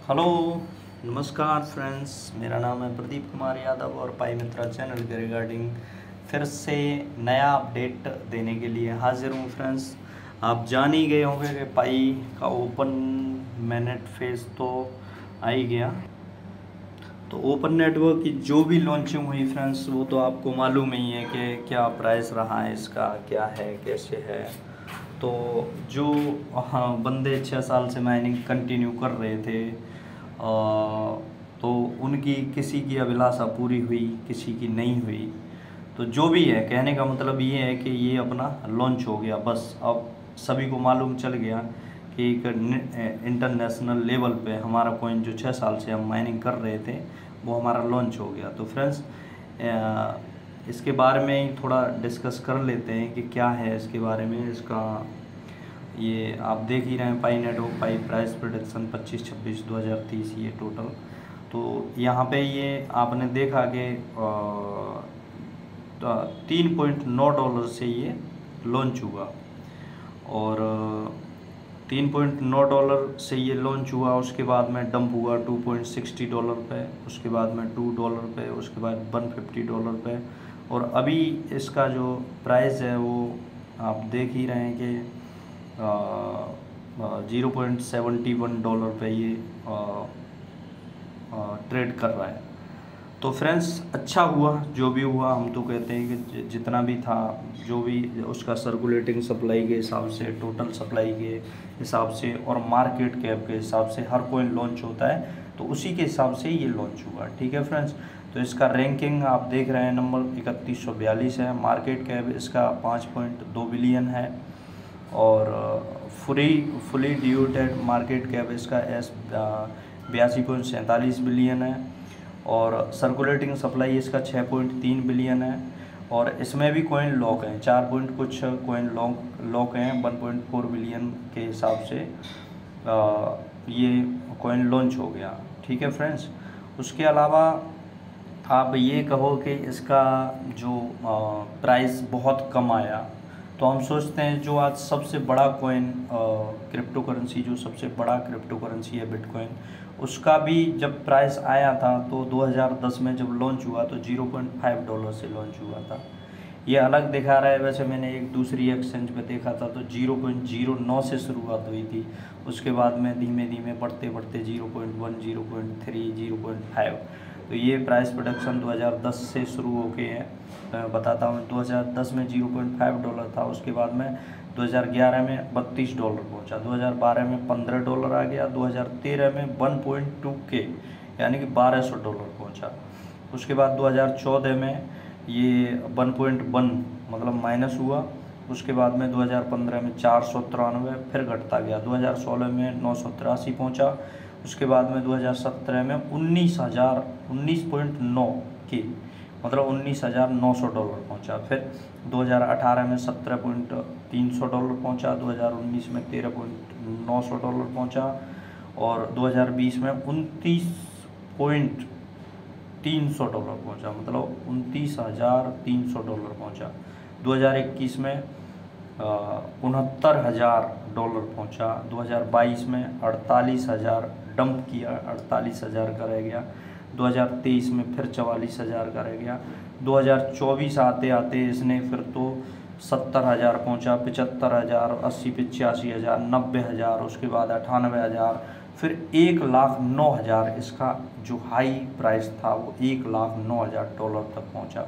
Hello, नमस्कार friends. मेरा नाम है प्रदीप कुमार यादव और पाई मित्रा चैनल के रिगार्डिंग फिर से नया अपडेट देने के लिए हाजिर हूँ फ्रेंड्स। आप जान ही गए होंगे कि पाई का ओपन मैनेट फेज तो आ ही गया। तो ओपन नेटवर्क की जो भी लॉन्चिंग हुई फ्रेंड्स, वो तो आपको मालूम ही है कि क्या प्राइस रहा है इसका, क्या है, कैसे है। तो जो बंदे 6 साल से माइनिंग कंटिन्यू कर रहे थे, तो उनकी किसी की अभिलाषा पूरी हुई, किसी की नहीं हुई। तो जो भी है, कहने का मतलब ये है कि ये अपना लॉन्च हो गया। बस अब सभी को मालूम चल गया कि एक इंटरनेशनल लेवल पे हमारा कॉइन जो 6 साल से हम माइनिंग कर रहे थे वो हमारा लॉन्च हो गया। तो फ्रेंड्स, इसके बारे में ही थोड़ा डिस्कस कर लेते हैं कि क्या है इसके बारे में। इसका ये आप देख ही रहे हैं, पाई नेटवर्क पाई प्राइस प्रोडिक्शन 25-26-2030 ये टोटल। तो यहाँ पे ये आपने देखा कि $3.9 से ये लॉन्च हुआ, और $3.9 से ये लॉन्च हुआ। उसके बाद में डंप हुआ $2.60 पे, उसके बाद में $2 पे, उसके बाद $150 पे, और अभी इसका जो प्राइस है वो आप देख ही रहे हैं कि $0.71 पे ये ट्रेड कर रहा है। तो फ्रेंड्स, अच्छा हुआ जो भी हुआ। हम तो कहते हैं कि जितना भी था, जो भी उसका सर्कुलेटिंग सप्लाई के हिसाब से, टोटल सप्लाई के हिसाब से और मार्केट कैप के हिसाब से हर कोई लॉन्च होता है, तो उसी के हिसाब से ये लॉन्च हुआ। ठीक है फ्रेंड्स। तो इसका रैंकिंग आप देख रहे हैं, नंबर 3142 है। मार्केट कैप इसका 5.2 बिलियन है, और फुली डिल्यूटेड मार्केट कैप इसका 82.47 बिलियन है, और सर्कुलेटिंग सप्लाई इसका 6.3 बिलियन है। और इसमें भी कॉइन लॉक हैं, 4 पॉइंट कुछ कॉइन लॉक हैं 1.4 बिलियन के हिसाब से। ये कॉइन लॉन्च हो गया। ठीक है फ्रेंड्स। उसके अलावा आप ये कहो कि इसका जो प्राइस बहुत कम आया, तो हम सोचते हैं जो आज सबसे बड़ा कॉइन क्रिप्टो करेंसी, जो सबसे बड़ा क्रिप्टो करेंसी है बिटकॉइन, उसका भी जब प्राइस आया था तो 2010 में जब लॉन्च हुआ तो $0.5 से लॉन्च हुआ था। ये अलग दिखा रहा है, वैसे मैंने एक दूसरी एक्सचेंज पे देखा था तो 0.09 से शुरुआत हुई थी। उसके बाद में धीमे धीमे बढ़ते बढ़ते 0.1, 0.3, 0.5। तो ये प्राइस प्रोडक्शन 2010 से शुरू होके है। मैं बताता हूँ, 2010 में $0.5 था। उसके बाद में 2011 में $32 पहुँचा, 2012 में $15 आ गया, 2013 में 1.2K यानी कि $1200 पहुँचा। उसके बाद 2014 में ये 1.1 मतलब माइनस हुआ। उसके बाद में 2015 में 493, फिर घटता गया। 2016 में 983 पहुँचा। उसके बाद में 2017 में 19.9 के मतलब $19,900 पहुँचा। फिर 2018 में $17.300 पहुँचा, 2019 में $13.900 पहुँचा, और 2020 में $29.300 पहुँचा, मतलब $29,300 पहुँचा। 2021 में $69,000 पहुँचा। 2022 में 48,000 डंप किया, 48,000 का रह गया। 2023 में फिर 44,000 का रह गया। 2024 आते आते इसने फिर तो 70,000 पहुँचा, 75,000, 80, 85,000, 90,000, उसके बाद 98,000, फिर 1,09,000। इसका जो हाई प्राइस था वो $1,09,000 तक पहुँचा।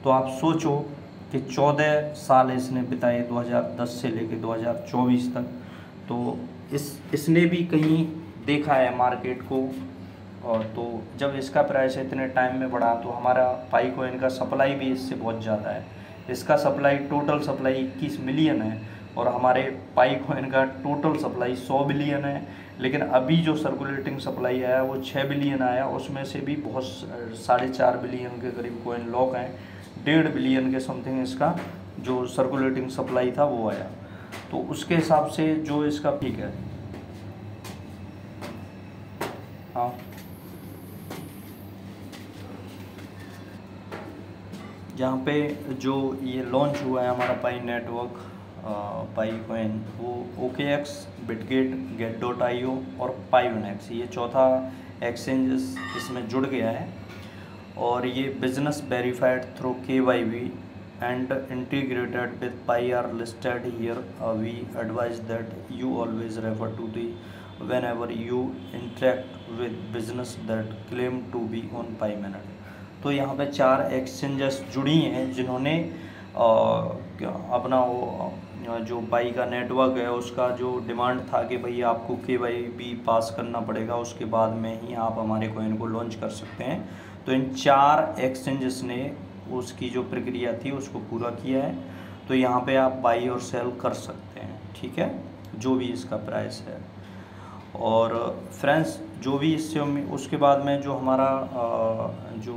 तो आप सोचो कि 14 साल इसने बिताए, 2010 से लेकर 2024 तक। तो इसने भी कहीं देखा है मार्केट को। और तो जब इसका प्राइस इतने टाइम में बढ़ा तो हमारा पाई कॉइन का सप्लाई भी इससे बहुत ज़्यादा है। इसका सप्लाई, टोटल सप्लाई 21 मिलियन है, और हमारे पाई कॉइन का टोटल सप्लाई 100 बिलियन है। लेकिन अभी जो सर्कुलेटिंग सप्लाई आया वो 6 बिलियन आया, उसमें से भी बहुत 4.5 बिलियन के करीब कॉइन लॉक हैं। 1.5 बिलियन के समथिंग इसका जो सर्कुलेटिंग सप्लाई था वो आया। तो उसके हिसाब से जो इसका ठीक है। हाँ, यहाँ पे जो ये लॉन्च हुआ है हमारा पाई नेटवर्क, पाई कोइन, वो OKX, बिटगेट, get.io और पायोनेक्स, ये चौथा एक्सचेंज इसमें जुड़ गया है। और ये business verified through KYB and integrated with Pi are listed here. We advise that you always refer to the whenever you interact with business that claim to be on Pi Minute। तो यहाँ पे 4 exchanges जुड़ी हैं जिन्होंने अपना वो जो पाई का नेटवर्क है उसका जो डिमांड था कि भाई आपको KYB पास करना पड़ेगा, उसके बाद में ही आप हमारे कॉइन को लॉन्च कर सकते हैं। तो इन 4 एक्सचेंजेस ने उसकी जो प्रक्रिया थी उसको पूरा किया है। तो यहाँ पे आप बाई और सेल कर सकते हैं, ठीक है, जो भी इसका प्राइस है। और फ्रेंड्स जो भी इससे उसके बाद में जो हमारा जो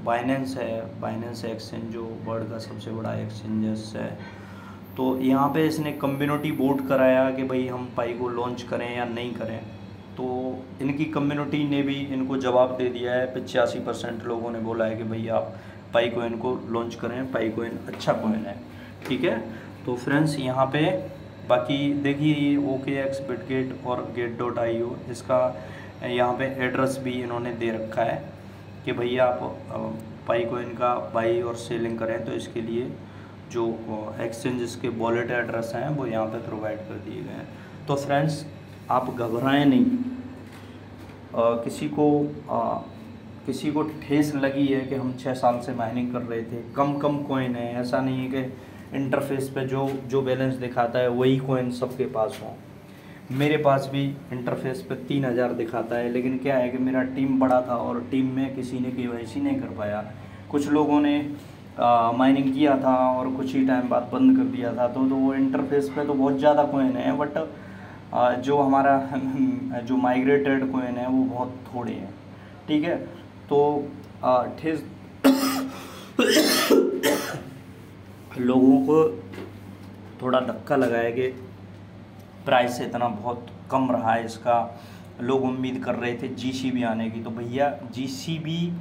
बाइनेंस है, बाइनेंस एक्सचेंज जो वर्ल्ड का सबसे बड़ा एक्सचेंजेस है, तो यहाँ पे इसने कम्युनिटी वोट कराया कि भाई हम पाई को लॉन्च करें या नहीं करें। तो इनकी कम्युनिटी ने भी इनको जवाब दे दिया है। 85% लोगों ने बोला है कि भाई आप पाई कोइन को लॉन्च करें, पाई कोइन अच्छा कोइन है, ठीक है। तो फ्रेंड्स यहाँ पे बाकी देखिए ये OKX, बिटगेट और get.io, इसका यहाँ पे एड्रेस भी इन्होंने दे रखा है कि भैया आप पाई कोइन का बाई और सेलिंग करें तो इसके लिए जो एक्सचेंजेस के वॉलेट एड्रेस हैं वो यहाँ पे प्रोवाइड कर दिए गए हैं। तो फ्रेंड्स आप घबराएं नहीं, किसी को ठेस लगी है कि हम 6 साल से माइनिंग कर रहे थे, कम कॉइन है, ऐसा नहीं है कि इंटरफेस पे जो बैलेंस दिखाता है वही कॉइन सबके पास हो। मेरे पास भी इंटरफेस पे 3000 दिखाता है, लेकिन क्या है कि मेरा टीम बड़ा था और टीम में किसी ने KYC नहीं कर पाया। कुछ लोगों ने माइनिंग किया था और कुछ ही टाइम बाद बंद कर दिया था। तो वो इंटरफेस पे तो बहुत ज़्यादा कॉइन है, बट जो हमारा जो माइग्रेटेड कॉइन है वो बहुत थोड़े हैं, ठीक है। तो ठेस लोगों को थोड़ा धक्का लगा है कि प्राइस इतना बहुत कम रहा है इसका। लोग उम्मीद कर रहे थे GCB आने की, तो भैया GCB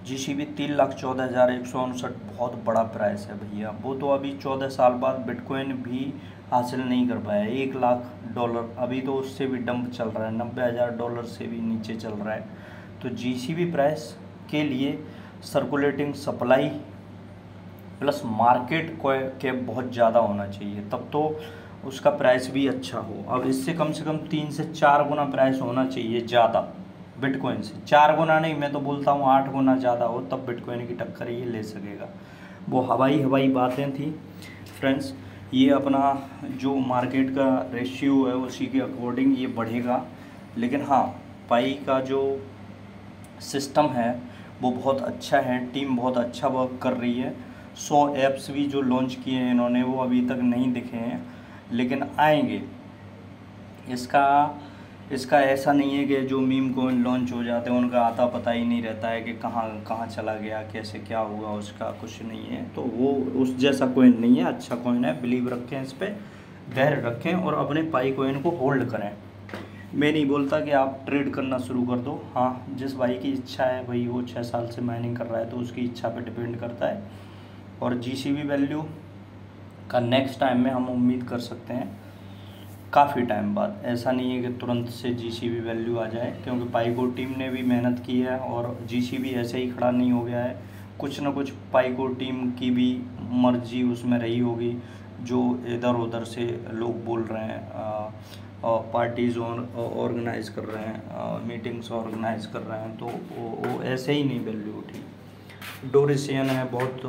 3,14,159 बहुत बड़ा प्राइस है भैया। वो तो अभी 14 साल बाद बिटकॉइन भी हासिल नहीं कर पाया। $1,00,000 अभी तो उससे भी डंप चल रहा है, $90,000 से भी नीचे चल रहा है। तो GCB प्राइस के लिए सर्कुलेटिंग सप्लाई प्लस मार्केट के बहुत ज़्यादा होना चाहिए, तब तो उसका प्राइस भी अच्छा हो। अब इससे कम से कम 3 से 4 गुना प्राइस होना चाहिए ज़्यादा बिटकॉइन से। 4 गुना नहीं, मैं तो बोलता हूँ 8 गुना ज़्यादा हो, तब बिटकॉइन की टक्कर ये ले सकेगा। वो हवाई बातें थी फ्रेंड्स। ये अपना जो मार्केट का रेशियो है उसी के अकॉर्डिंग ये बढ़ेगा। लेकिन हाँ, पाई का जो सिस्टम है वो बहुत अच्छा है, टीम बहुत अच्छा वर्क कर रही है। 100 ऐप्स भी जो लॉन्च किए हैं इन्होंने वो अभी तक नहीं दिखे हैं, लेकिन आएंगे। इसका ऐसा नहीं है कि जो मीम कॉइन लॉन्च हो जाते हैं उनका आता पता ही नहीं रहता है कि कहाँ चला गया, कैसे क्या हुआ, उसका कुछ नहीं है। तो वो उस जैसा कॉइन नहीं है, अच्छा कॉइन है। बिलीव रखें इस पर, धैर्य रखें और अपने पाई कॉइन को होल्ड करें। मैं नहीं बोलता कि आप ट्रेड करना शुरू कर दो। हाँ, जिस भाई की इच्छा है भाई वो 6 साल से माइनिंग कर रहा है तो उसकी इच्छा पे डिपेंड करता है। और GCB वैल्यू का नेक्स्ट टाइम में हम उम्मीद कर सकते हैं काफ़ी टाइम बाद। ऐसा नहीं है कि तुरंत से GCB वैल्यू आ जाए, क्योंकि पाईको टीम ने भी मेहनत की है और GCB ऐसे ही खड़ा नहीं हो गया है। कुछ ना कुछ पाईको टीम की भी मर्जी उसमें रही होगी, जो इधर उधर से लोग बोल रहे हैं, पार्टीज़ ऑर्गेनाइज़ कर रहे हैं, मीटिंग्स ऑर्गेनाइज़ कर रहे हैं, तो वो ऐसे ही नहीं वैल्यू उठी। डोरिसियन है बहुत,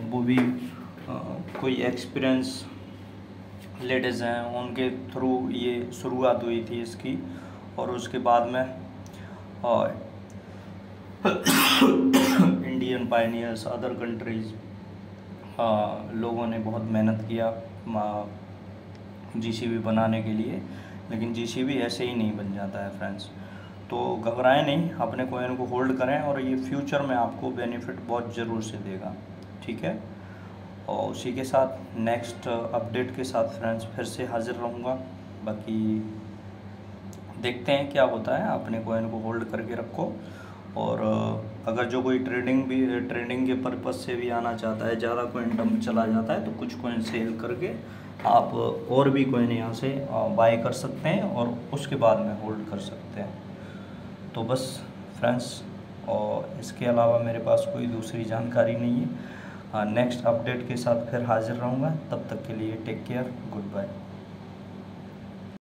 वो भी कोई एक्सपीरियंस लेडीज़ हैं, उनके थ्रू ये शुरुआत हुई थी इसकी। और उसके बाद में इंडियन पायनियर्स, अदर कंट्रीज़ लोगों ने बहुत मेहनत किया GCB बनाने के लिए, लेकिन GCB ऐसे ही नहीं बन जाता है फ्रेंड्स। तो घबराएं नहीं, अपने कॉइन को होल्ड करें और ये फ्यूचर में आपको बेनिफिट बहुत ज़रूर से देगा, ठीक है। और उसी के साथ नेक्स्ट अपडेट के साथ फ्रेंड्स फिर से हाजिर रहूँगा। बाकी देखते हैं क्या होता है, अपने कॉइन को होल्ड करके रखो और अगर जो कोई ट्रेडिंग के पर्पज़ से भी आना चाहता है, ज़्यादा कॉइन डंप चला जाता है तो कुछ कॉइन सेल करके आप और भी कॉइन यहाँ से बाय कर सकते हैं और उसके बाद में होल्ड कर सकते हैं। तो बस फ्रेंड्स, और इसके अलावा मेरे पास कोई दूसरी जानकारी नहीं है। नेक्स्ट अपडेट के साथ फिर हाजिर रहूँगा, तब तक के लिए टेक केयर, गुड बाय।